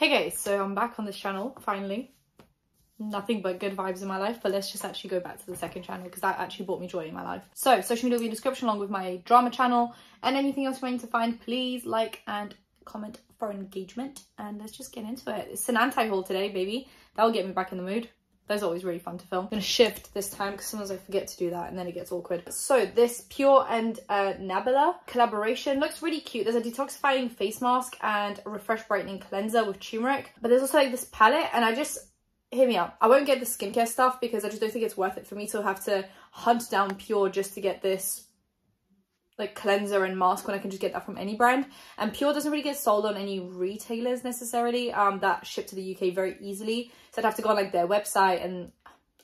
Hey guys, so I'm back on this channel, finally. Nothing but good vibes in my life, but let's just actually go back to the second channel because that actually brought me joy in my life. So, social media will be in the description along with my drama channel and anything else you're wanting to find. Please like and comment for engagement and let's just get into it. It's an anti-haul today, baby. That'll get me back in the mood. That's always really fun to film. I'm gonna shift this time because sometimes I forget to do that and then it gets awkward. So this Pure and Nabila collaboration looks really cute. There's a detoxifying face mask and a refresh brightening cleanser with turmeric. But there's also like this palette and I just, hear me out. I won't get the skincare stuff because I just don't think it's worth it for me to have to hunt down Pure just to get this like cleanser and mask when I can just get that from any brand. And Pure doesn't really get sold on any retailers necessarily that ship to the UK very easily, so I'd have to go on like their website and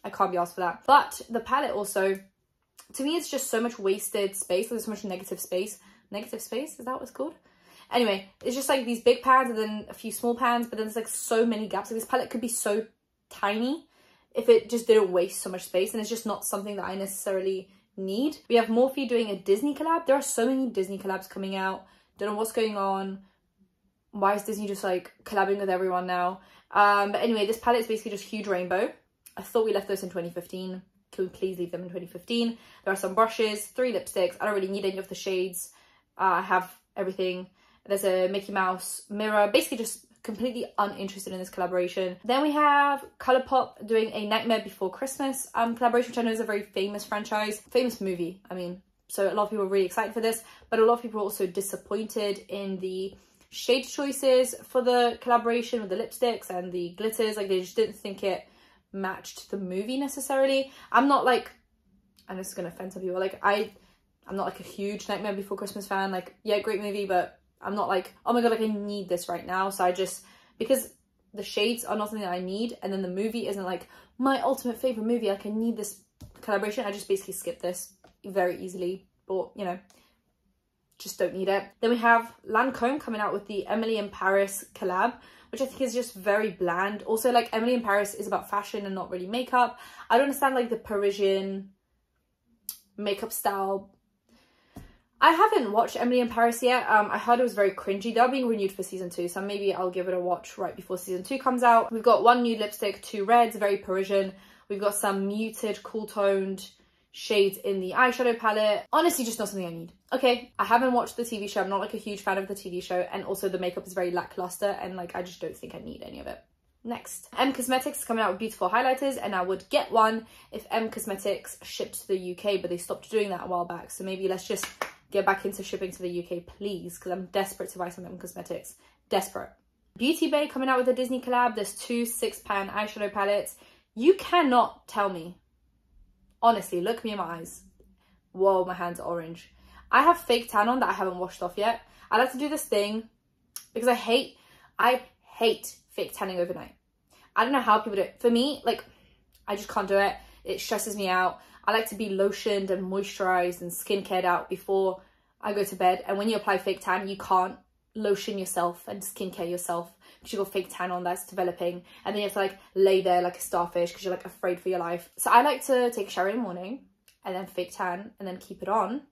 I can't be asked for that. But the palette also, to me, it's just so much wasted space. There's so much negative space. Negative space, is that what it's called? Anyway, it's just like these big pans and then a few small pans, but then there's like so many gaps. Like this palette could be so tiny if it just didn't waste so much space, and it's just not something that I necessarily need. We have Morphe doing a Disney collab. There are so many Disney collabs coming out. Don't know what's going on. Why is Disney just like collabing with everyone now? But anyway, this palette is basically just Huge Rainbow. I thought we left those in 2015. Can we please leave them in 2015? There are some brushes, 3 lipsticks. I don't really need any of the shades. I have everything. There's a Mickey Mouse mirror. Basically just completely uninterested in this collaboration. Then we have Colourpop doing a Nightmare Before Christmas collaboration, which I know is a very famous franchise, famous movie, I mean. So a lot of people are really excited for this, but a lot of people are also disappointed in the shade choices for the collaboration with the lipsticks and the glitters. Like they just didn't think it matched the movie necessarily. I'm not like, and this is gonna offend some people, like I'm not like a huge Nightmare Before Christmas fan. Like, yeah, great movie, but I'm not like, oh my god, like I need this right now. So I just, because the shades are not something that I need, and then the movie isn't like my ultimate favorite movie, like I need this collaboration, I just basically skip this very easily, or you know, just don't need it. Then we have Lancome coming out with the Emily in Paris collab, which I think is just very bland. Also, like, Emily in Paris is about fashion and not really makeup. I don't understand like the Parisian makeup style. I haven't watched Emily in Paris yet. I heard it was very cringy. They're being renewed for season 2, so maybe I'll give it a watch right before season 2 comes out. We've got 1 new lipstick, 2 reds, very Parisian. We've got some muted, cool toned shades in the eyeshadow palette. Honestly, just not something I need. Okay, I haven't watched the TV show. I'm not like a huge fan of the TV show, and also the makeup is very lackluster and like I just don't think I need any of it. Next, Cosmetics is coming out with beautiful highlighters, and I would get one if Cosmetics shipped to the UK, but they stopped doing that a while back. So maybe let's just get back into shipping to the UK, please, because I'm desperate to buy some Cosmetics. Desperate. Beauty Bay coming out with a Disney collab. There's 2 6-pan eyeshadow palettes. You cannot tell me. Honestly, look me in my eyes. Whoa, my hands are orange. I have fake tan on that I haven't washed off yet. I like to do this thing because I hate fake tanning overnight. I don't know how people do it. For me, like, I just can't do it. It stresses me out. I like to be lotioned and moisturized and skincared out before I go to bed. And when you apply fake tan, you can't lotion yourself and skincare yourself because you've got fake tan on that's developing. And then you have to like lay there like a starfish because you're like afraid for your life. So I like to take a shower in the morning and then fake tan and then keep it on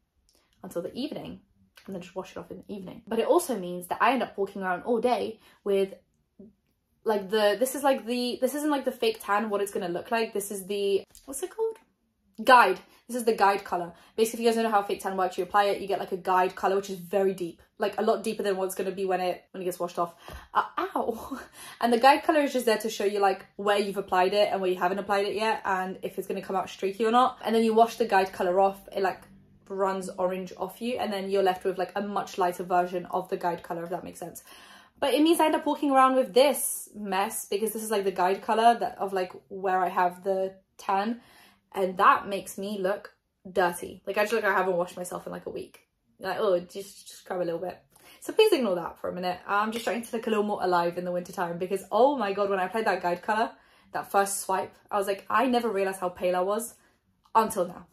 until the evening and then just wash it off in the evening. But it also means that I end up walking around all day with like this isn't like the fake tan, what it's going to look like. This is the, what's it called? Guide. This is the guide color. Basically, if you guys don't know how fake tan works, you apply it, you get like a guide color, which is very deep, like a lot deeper than what's going to be when it gets washed off. Ow. And the guide color is just there to show you like where you've applied it and where you haven't applied it yet, and if it's going to come out streaky or not. And then you wash the guide color off, it like runs orange off you, and then you're left with like a much lighter version of the guide color, if that makes sense. But it means I end up walking around with this mess because this is like the guide color that of like where I have the tan. And that makes me look dirty. Like I just look like I haven't washed myself in like a week. Like, oh, just grab a little bit. So please ignore that for a minute. I'm just trying to look a little more alive in the winter time because, oh my god, when I applied that guide color, that first swipe, I was like, I never realized how pale I was until now.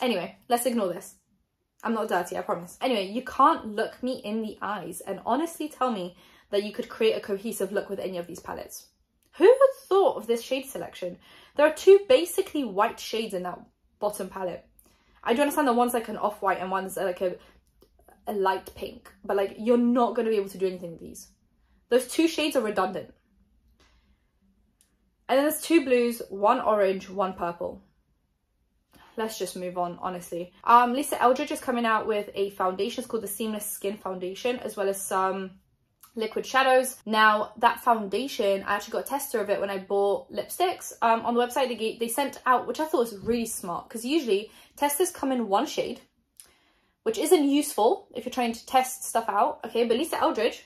Anyway, let's ignore this. I'm not dirty, I promise. Anyway, you can't look me in the eyes and honestly tell me that you could create a cohesive look with any of these palettes. Who had thought of this shade selection? There are 2 basically white shades in that bottom palette. I do understand that one's like an off-white and one's like a light pink, but like you're not going to be able to do anything with these. those 2 shades are redundant. And then there's 2 blues, 1 orange, 1 purple. Let's just move on, honestly. Lisa Eldridge is coming out with a foundation. It's called the Seamless Skin Foundation, as well as some liquid shadows. Now, that foundation, I actually got a tester of it when I bought lipsticks. On the website, they sent out, which I thought was really smart, because usually testers come in 1 shade, which isn't useful if you're trying to test stuff out, okay? But Lisa Eldridge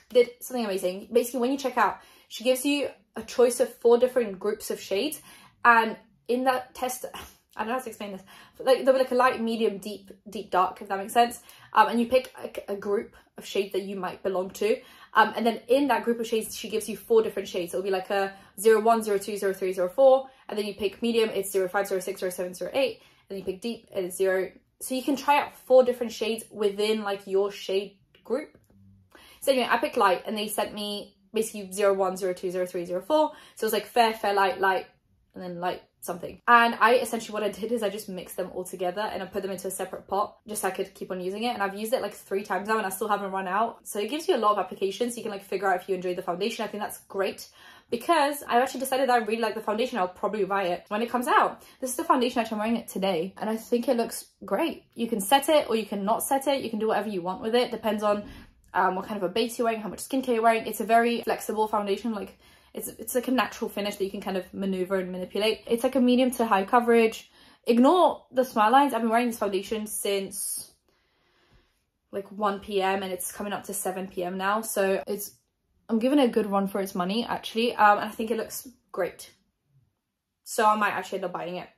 did something amazing. Basically, when you check out, she gives you a choice of 4 different groups of shades, and in that tester, I don't know how to explain this, but like there'll be like a light, medium, deep, dark, if that makes sense. And you pick a group of shades that you might belong to. And then in that group of shades, she gives you 4 different shades. It'll be like a 01, 02, 03, 04. And then you pick medium, it's 05, 06, 07, 08. And then you pick deep, and it's 0. So you can try out 4 different shades within like your shade group. So anyway, I picked light, and they sent me basically 01, 02, 03, 04. So it was like fair, light, and then light something. And I essentially, what I did is I just mixed them all together, and I put them into a separate pot just so I could keep on using it. And I've used it like 3 times now, and I still haven't run out. So it gives you a lot of applications. So you can like figure out if you enjoy the foundation. I think that's great, because I actually decided that I really like the foundation. I'll probably buy it when it comes out. This is the foundation. Actually, I'm wearing it today, and I think it looks great. You can set it or you can not set it. You can do whatever you want with it. Depends on what kind of a base you're wearing, how much skincare you're wearing. It's a very flexible foundation. Like it's like a natural finish that you can kind of maneuver and manipulate. It's like a medium to high coverage. Ignore the smile lines. I've been wearing this foundation since like 1 p.m. and it's coming up to 7 p.m. now. So I'm giving it a good run for its money, actually. And I think it looks great. So I might actually end up buying it.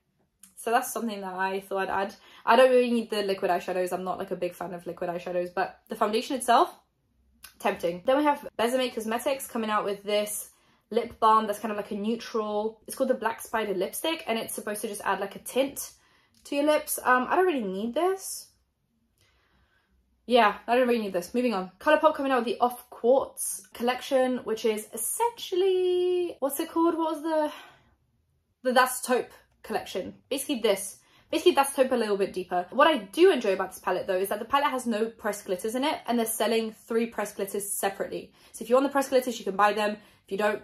So that's something that I thought I'd add. I don't really need the liquid eyeshadows. I'm not like a big fan of liquid eyeshadows, but the foundation itself, tempting. Then we have Dominic Cosmetics coming out with this lip balm that's kind of like a neutral. It's called the Black Spider lipstick, and it's supposed to just add like a tint to your lips. I don't really need this. Yeah, I don't really need this. Moving on. Colourpop coming out with the Off Quartz collection, which is essentially, what's it called? What was the That's Taupe collection? Basically this. Basically, that's Taupe a little bit deeper. What I do enjoy about this palette, though, is that the palette has no pressed glitters in it, and they're selling 3 pressed glitters separately. So if you want the pressed glitters, you can buy them. If you don't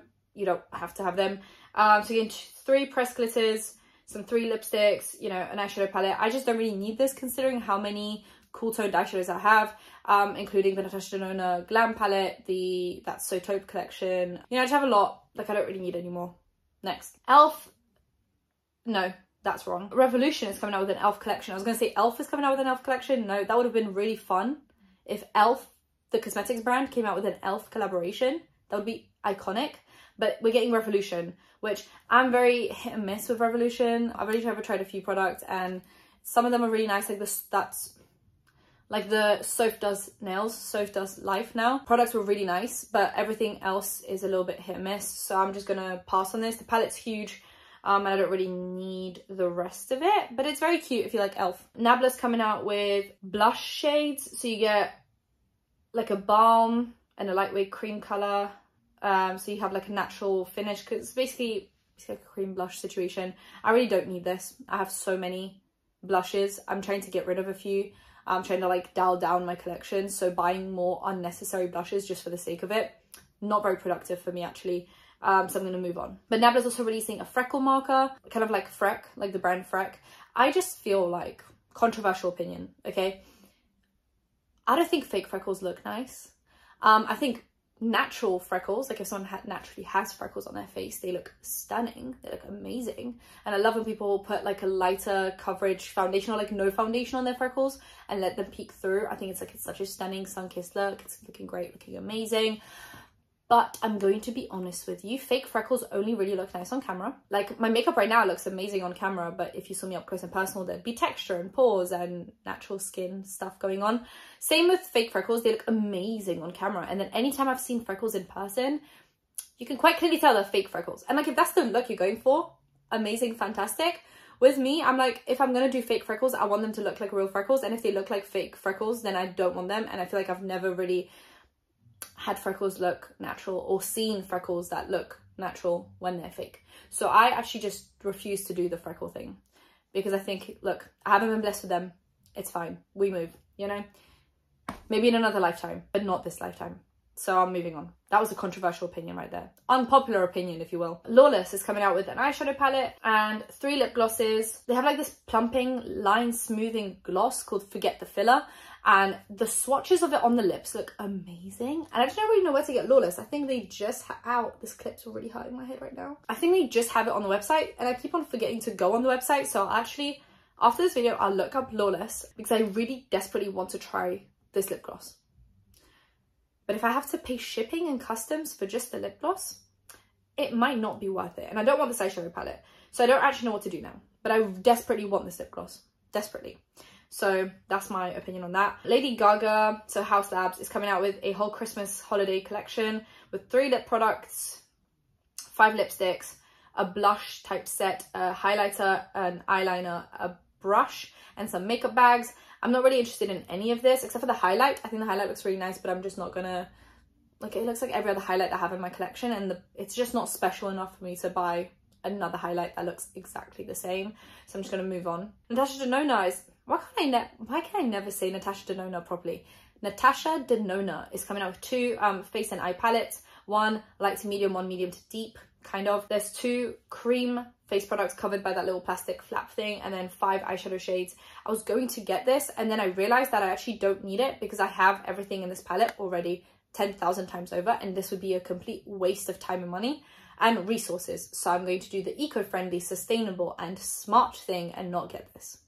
have to have them. So you get 3 pressed glitters, some 3 lipsticks, you know, an eyeshadow palette. I just don't really need this, considering how many cool toned eyeshadows I have, including the Natasha Denona Glam palette, the That's So Taupe collection. You know, I just have a lot. Like, I don't really need any more. Next. Elf. No. That's wrong. Revolution is coming out with an Elf collection. I was going to say Elf is coming out with an Elf collection. No, that would have been really fun if Elf, the cosmetics brand, came out with an Elf collaboration. That would be iconic. But we're getting Revolution, which I'm very hit and miss with Revolution. I've only ever tried a few products, and some of them are really nice. Like this, that's like the Soph Does Nails, Soph Does Life now. Products were really nice, but everything else is a little bit hit and miss. So I'm just going to pass on this. The palette's huge. And I don't really need the rest of it, but it's very cute if you like Elf. Nabla's coming out with blush shades. So you get like a balm and a lightweight cream color. So you have like a natural finish, because it's basically like a cream blush situation. I really don't need this. I have so many blushes. I'm trying to get rid of a few. I'm trying to like dial down my collection. So buying more unnecessary blushes just for the sake of it, not very productive for me, actually. So I'm going to move on. But Nabla's also releasing a Freckle Marker, kind of like Freck, like the brand Freck. I just feel like, controversial opinion, okay? I don't think fake freckles look nice. I think natural freckles, like if someone naturally has freckles on their face, they look stunning. They look amazing. And I love when people put like a lighter coverage foundation or like no foundation on their freckles and let them peek through. I think it's such a stunning sun-kissed look. It's looking great, looking amazing. But I'm going to be honest with you, fake freckles only really look nice on camera. Like, my makeup right now looks amazing on camera, but if you saw me up close and personal, there'd be texture and pores and natural skin stuff going on. Same with fake freckles, they look amazing on camera. And then anytime I've seen freckles in person, you can quite clearly tell they're fake freckles. And like, if that's the look you're going for, amazing, fantastic. With me, I'm like, if I'm going to do fake freckles, I want them to look like real freckles. And if they look like fake freckles, then I don't want them. And I feel like I've never really had freckles look natural or seen freckles that look natural when they're fake. So I actually just refuse to do the freckle thing, because I think, look, I haven't been blessed with them. It's fine. We move, you know? Maybe in another lifetime, but not this lifetime. So I'm moving on. That was a controversial opinion right there. Unpopular opinion, if you will. Lawless is coming out with an eyeshadow palette and 3 lip glosses. They have like this plumping, line smoothing gloss called Forget the Filler. And the swatches of it on the lips look amazing. And I just don't really know where to get Lawless. I think they just this clip's already hurting my head right now. I think they just have it on the website, and I keep on forgetting to go on the website. So I'll actually, after this video, I'll look up Lawless because I really desperately want to try this lip gloss. But if I have to pay shipping and customs for just the lip gloss, it might not be worth it. And I don't want this eyeshadow palette, so I don't actually know what to do now. But I desperately want this lip gloss. Desperately. So that's my opinion on that. Lady Gaga, so House Labs, is coming out with a whole Christmas holiday collection with 3 lip products, 5 lipsticks, a blush type set, a highlighter, an eyeliner, a brush, and some makeup bags. I'm not really interested in any of this except for the highlight. I think the highlight looks really nice, but I'm just not gonna, like, it looks like every other highlight I have in my collection, and it's just not special enough for me to buy another highlight that looks exactly the same. So I'm just gonna move on. Natasha Denona is, why can I never say Natasha Denona properly? Natasha Denona is coming out with 2 face and eye palettes. 1 light to medium, 1 medium to deep, kind of. There's 2 cream face products covered by that little plastic flap thing, and then 5 eyeshadow shades. I was going to get this, and then I realized that I actually don't need it because I have everything in this palette already 10,000 times over, and this would be a complete waste of time and money and resources. So I'm going to do the eco-friendly, sustainable and smart thing and not get this.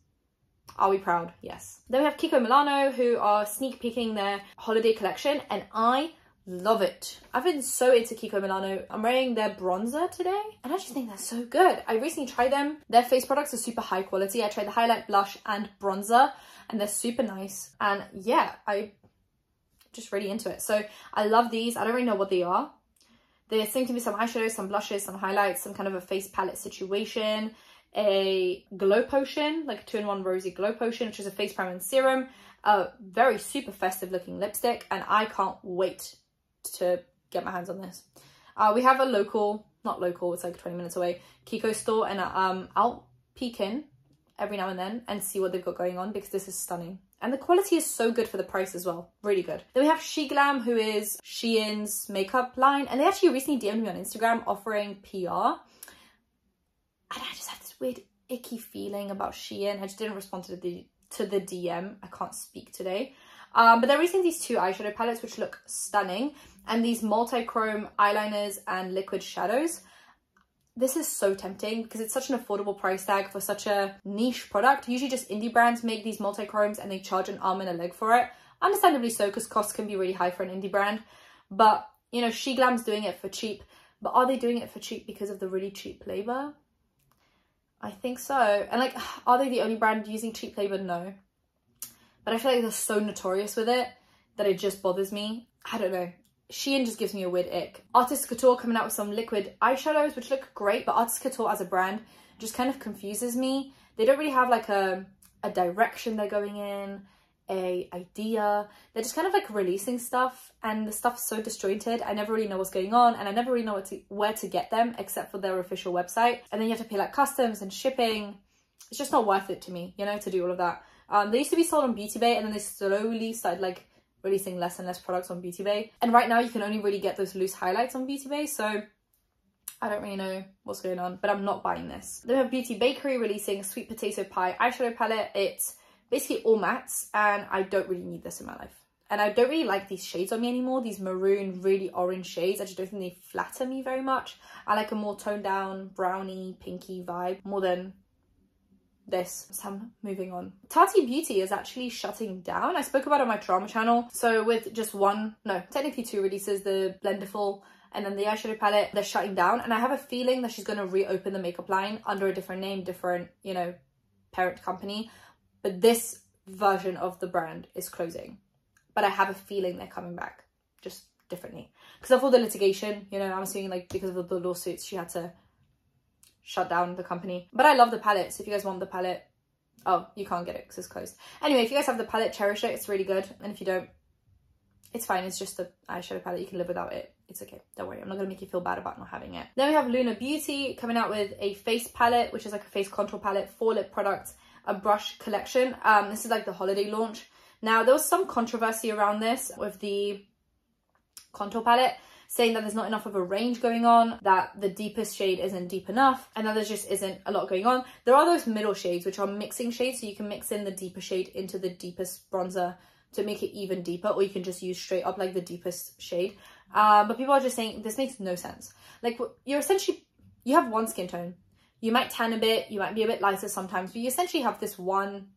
Are we proud? Yes. Then we have Kiko Milano, who are sneak peeking their holiday collection, and I love it. I've been so into Kiko Milano. I'm wearing their bronzer today, and I just think they're so good. I recently tried them. Their face products are super high quality. I tried the highlight, blush, and bronzer, and they're super nice. And yeah, I'm just really into it. So I love these. I don't really know what they are. There seem to be some eyeshadows, some blushes, some highlights, some kind of a face palette situation, a glow potion, like a 2-in-1 rosy glow potion, which is a face primer and serum, a very super festive looking lipstick, and I can't wait to get my hands on this. We have a local, not local, it's like 20 minutes away, Kiko store, and I'll peek in every now and then and see what they've got going on because this is stunning. And the quality is so good for the price as well. Really good. Then we have Glam, who is Shein's makeup line. And they actually recently DM'd me on Instagram offering PR. And I just have this weird icky feeling about Shein. I just didn't respond to the DM. I can't speak today. But they're releasing these 2 eyeshadow palettes which look stunning. And these multi-chrome eyeliners and liquid shadows. This is so tempting because it's such an affordable price tag for such a niche product. Usually just indie brands make these multi-chromes and they charge an arm and a leg for it. Understandably so, because costs can be really high for an indie brand. But, you know, Glam's doing it for cheap. But are they doing it for cheap because of the really cheap labor? I think so. And like, are they the only brand using cheap labor? No. But I feel like they're so notorious with it that it just bothers me. I don't know. Shein just gives me a weird ick. Artist Couture coming out with some liquid eyeshadows, which look great, but Artist Couture as a brand just kind of confuses me. They don't really have like a direction they're going in, a idea. They're just kind of like releasing stuff, and the stuff's so disjointed. I never really know what's going on, and I never really know where to get them except for their official website. And then you have to pay like customs and shipping. It's just not worth it to me, you know, to do all of that. They used to be sold on Beauty Bay, and then they slowly started like releasing less and less products on Beauty Bay. And right now you can only really get those loose highlights on Beauty Bay, so I don't really know what's going on, but I'm not buying this. Then we have Beauty Bakery releasing a sweet potato pie eyeshadow palette. It's basically all mattes, and I don't really need this in my life. And I don't really like these shades on me anymore, these maroon, really orange shades. I just don't think they flatter me very much. I like a more toned down, browny, pinky vibe more than this. So I'm moving on. Tati Beauty is actually shutting down. I spoke about it on my drama channel. So with just technically 2 releases, the Blenderful and then the eyeshadow palette, they're shutting down. And I have a feeling that she's going to reopen the makeup line under a different name, different, you know, parent company. But this version of the brand is closing. But I have a feeling they're coming back, just differently. Because of all the litigation, you know, I'm assuming like because of the lawsuits, she had to shut down the company. But I love the palette, so if you guys want the palette, oh, you can't get it because it's closed. Anyway, if you guys have the palette, cherish it. It's really good. And if you don't, it's fine. It's just the eyeshadow palette. You can live without it. It's okay. Don't worry. I'm not going to make you feel bad about not having it. Then we have Luna Beauty coming out with a face palette, which is like a face contour palette, 4 lip products, a brush collection. This is like the holiday launch. Now, there was some controversy around this with the contour palette, saying that there's not enough of a range going on, that the deepest shade isn't deep enough, and that there just isn't a lot going on. There are those middle shades, which are mixing shades, so you can mix in the deeper shade into the deepest bronzer to make it even deeper, or you can just use straight up like the deepest shade. But people are just saying this makes no sense. Like, you're essentially, you have one skin tone. You might tan a bit, you might be a bit lighter sometimes, but you essentially have this one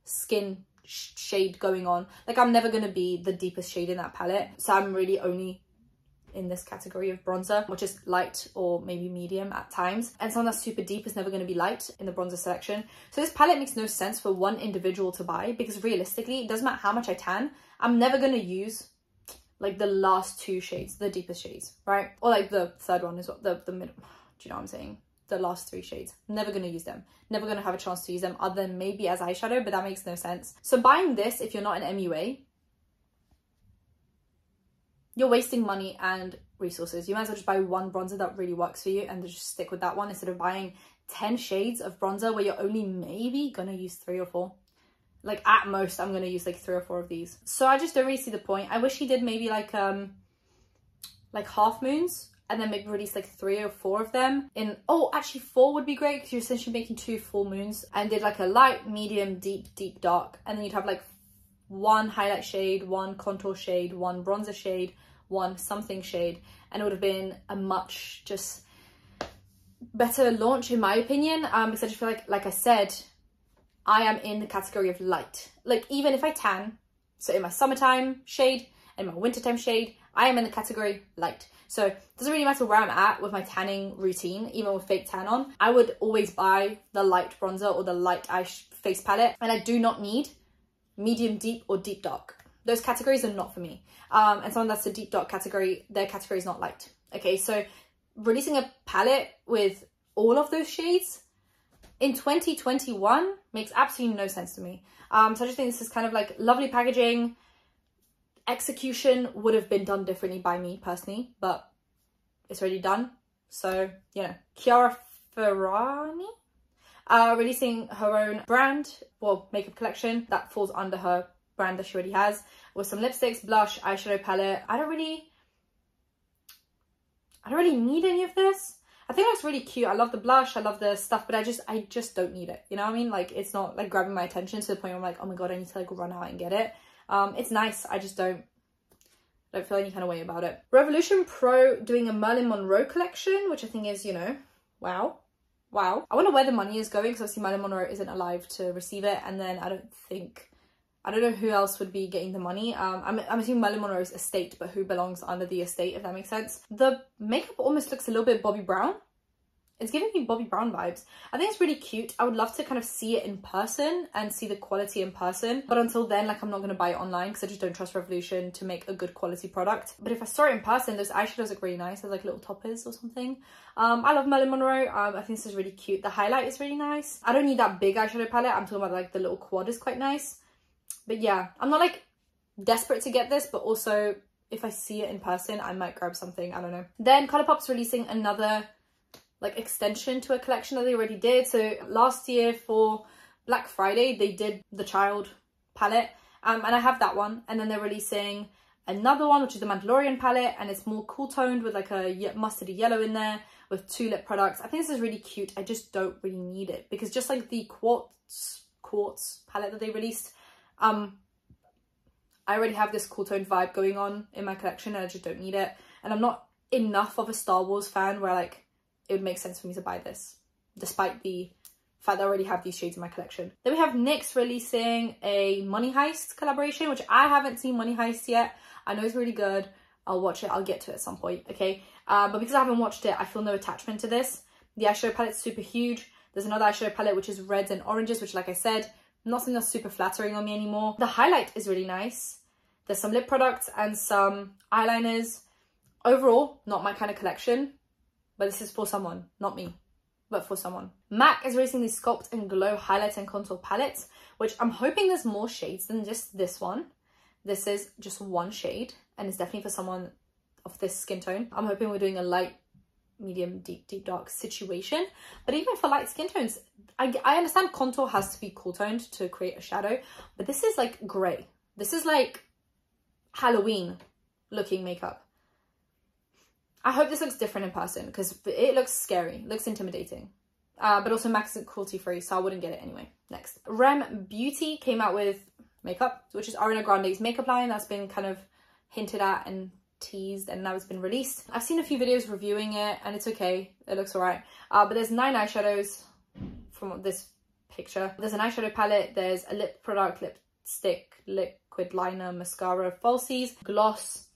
skin shade going on. Like, I'm never going to be the deepest shade in that palette, so I'm really only in this category of bronzer, which is light or maybe medium at times, and someone that's super deep is never going to be light in the bronzer selection. So this palette makes no sense for one individual to buy, because realistically, it doesn't matter how much I tan, I'm never going to use like the last two shades, the deepest shades, right? Or like the third one is what the middle, do you know what I'm saying? The last three shades. Never going to use them. Never going to have a chance to use them other than maybe as eyeshadow, but that makes no sense. So buying this, if you're not an MUA, you're wasting money and resources. You might as well just buy one bronzer that really works for you and just stick with that one instead of buying 10 shades of bronzer where you're only maybe going to use 3 or 4. Like, at most, I'm going to use like 3 or 4 of these. So I just don't really see the point. I wish he did maybe like half moons and then maybe release like 3 or 4 of them in, oh, actually 4 would be great, because you're essentially making 2 full moons, and did like a light, medium, deep, dark, and then you'd have like 1 highlight shade, 1 contour shade, 1 bronzer shade, 1 something shade, and it would have been a much just better launch in my opinion, because I just feel like I said, I am in the category of light. Like, even if I tan, so in my summertime shade and my wintertime shade, I am in the category light. So it doesn't really matter where I'm at with my tanning routine, even with fake tan on, I would always buy the light bronzer or the light face palette, and I do not need medium deep or deep dark. Those categories are not for me. And someone that's a deep dark category, their category is not light. Okay, so releasing a palette with all of those shades in 2021 makes absolutely no sense to me. So I just think this is kind of like lovely packaging. Execution would have been done differently by me personally, but it's already done. So, you know, Chiara Ferragni releasing her own brand, well, makeup collection that falls under her brand that she already has, with some lipsticks, blush, eyeshadow palette. I don't really need any of this. I think it looks really cute. I love the blush, I love the stuff, but I just don't need it. You know what I mean? Like, it's not like grabbing my attention to the point where I'm like, oh my god, I need to like run out and get it. It's nice. I just don't feel any kind of way about it. Revolution Pro doing a Marilyn Monroe collection, which I think is, you know, wow. I wonder where the money is going, because obviously Marilyn Monroe isn't alive to receive it, and then I don't know who else would be getting the money. I'm assuming Marilyn Monroe's estate, but who belongs under the estate, if that makes sense. The makeup almost looks a little bit Bobbi Brown. It's giving me Bobbi Brown vibes. I think it's really cute. I would love to kind of see it in person and see the quality in person. But until then, like, I'm not going to buy it online because I just don't trust Revolution to make a good quality product. But if I saw it in person, those eyeshadows look really nice. They're like little toppers or something. I love Marilyn Monroe. I think this is really cute. The highlight is really nice. I don't need that big eyeshadow palette. I'm talking about like the little quad is quite nice. But yeah, I'm not like desperate to get this, but also if I see it in person, I might grab something. I don't know. Then Colourpop's releasing another like extension to a collection that they already did. So last year for Black Friday, they did the Child palette, and I have that one. And then they're releasing another one, which is the Mandalorian palette, and it's more cool toned with like a mustardy yellow in there with 2 lip products. I think this is really cute. I just don't really need it, because just like the quartz palette that they released, I already have this cool toned vibe going on in my collection, and I just don't need it. And I'm not enough of a Star Wars fan where like it would make sense for me to buy this, despite the fact that I already have these shades in my collection. Then we have NYX releasing a Money Heist collaboration, which I haven't seen Money Heist yet. I know it's really good. I'll watch it. I'll get to it at some point, okay? But because I haven't watched it, I feel no attachment to this. The eyeshadow palette's super huge. There's another eyeshadow palette which is reds and oranges, which, like I said, not something that's super flattering on me anymore. The highlight is really nice. There's some lip products and some eyeliners. Overall, not my kind of collection, but this is for someone, not me, but for someone. MAC is releasing the Sculpt and Glow highlight and contour palettes, which I'm hoping there's more shades than just this one. This is just 1 shade, and it's definitely for someone of this skin tone. I'm hoping we're doing a light, medium, deep, dark situation. But even for light skin tones, I understand contour has to be cool toned to create a shadow, but this is like grey. This is like Halloween looking makeup. I hope this looks different in person because it looks scary, it looks intimidating. But also MAC isn't cruelty free, so I wouldn't get it anyway. Next, Rem Beauty came out with makeup, which is Ariana Grande's makeup line that's been kind of hinted at and teased, and now it's been released. I've seen a few videos reviewing it and it's okay, it looks alright. But there's 9 eyeshadows from this picture. There's an eyeshadow palette, there's a lip product, lipstick, liquid liner, mascara, falsies, gloss.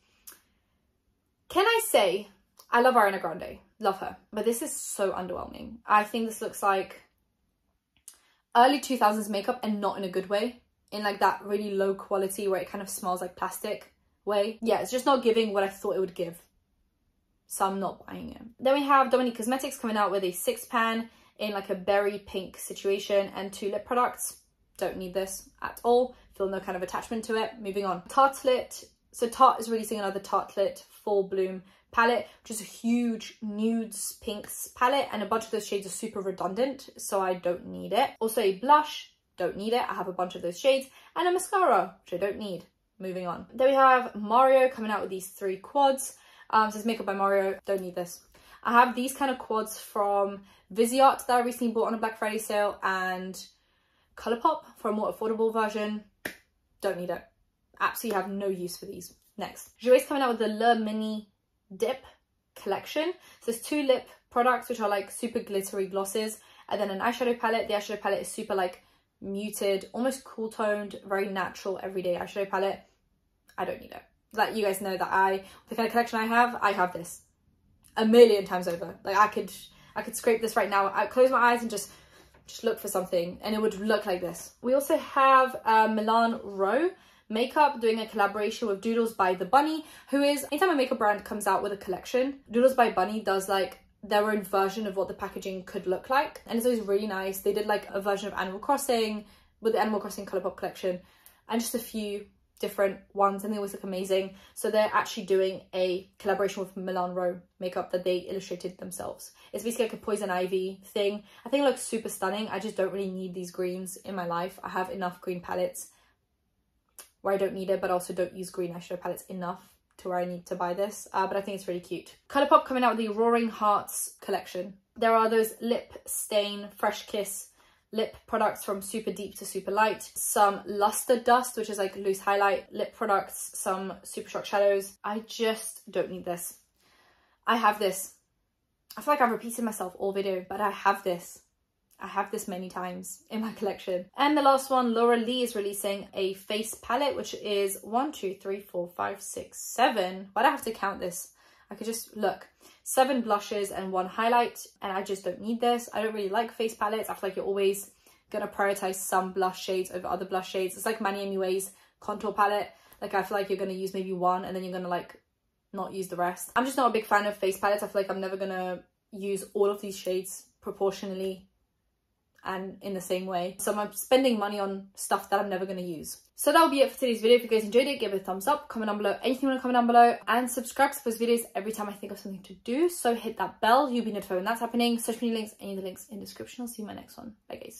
Can I say I love Ariana Grande, love her, but this is so underwhelming. I think this looks like early 2000s makeup, and not in a good way, in like that really low quality where it kind of smells like plastic way. Yeah, it's just not giving what I thought it would give, so I'm not buying it. Then we have Dominic Cosmetics coming out with a 6-pan in like a berry pink situation and 2 lip products. Don't need this at all, feel no kind of attachment to it. Moving on, Tartlet. So Tarte is releasing another Tartlet Full Bloom palette, which is a huge nudes pinks palette, and a bunch of those shades are super redundant, so I don't need it. Also a blush, don't need it, I have a bunch of those shades, and a mascara, which I don't need. Moving on. Then we have Mario coming out with these 3 quads. It says Makeup by Mario, don't need this. I have these kind of quads from Viseart that I recently bought on a Black Friday sale, and Colourpop for a more affordable version, don't need it. Absolutely have no use for these. Next, Jouer's coming out with the Le Mini Dip collection. So there's 2 lip products which are like super glittery glosses, and then an eyeshadow palette. The eyeshadow palette is super like muted, almost cool toned, very natural everyday eyeshadow palette. I don't need it. Like, you guys know that the kind of collection I have this a million times over. Like I could scrape this right now. I close my eyes and just look for something and it would look like this. We also have Milan Rowe makeup doing a collaboration with Doodles by the Bunny, who is, anytime a makeup brand comes out with a collection, Doodles by Bunny does like their own version of what the packaging could look like, and it's always really nice. They did like a version of Animal Crossing with the Animal Crossing Colourpop collection and just a few different ones, and they always look amazing. So they're actually doing a collaboration with Milan Rowe makeup that they illustrated themselves. It's basically like a poison ivy thing. I think it looks super stunning. I just don't really need these greens in my life. I have enough green palettes where I don't need it, but also don't use green eyeshadow palettes enough to where I need to buy this. But I think it's really cute. Colourpop coming out with the Roaring Hearts collection. There are those Lip Stain Fresh Kiss lip products from super deep to super light, some Luster Dust, which is like loose highlight lip products, some Super Shock shadows. I just don't need this. I have this. I feel like I've repeated myself all video, but I have this. I have this many times in my collection. And the last one, Laura Lee is releasing a face palette, which is 1, 2, 3, 4, 5, 6, 7. Why do I have to count this? I could just look. 7 blushes and 1 highlight, and I just don't need this. I don't really like face palettes. I feel like you're always gonna prioritize some blush shades over other blush shades. It's like Manny MUA's contour palette. Like, I feel like you're gonna use maybe one and then you're gonna like not use the rest. I'm just not a big fan of face palettes. I feel like I'm never gonna use all of these shades proportionally and in the same way, so I'm spending money on stuff that I'm never going to use. So that'll be it for today's video. If you guys enjoyed it, give it a thumbs up, comment down below anything you want to comment down below, and subscribe to post videos every time I think of something to do. So hit that bell, you'll be notified when that's happening. Social media links, any of the links in the description. I'll see you in my next one. Bye guys.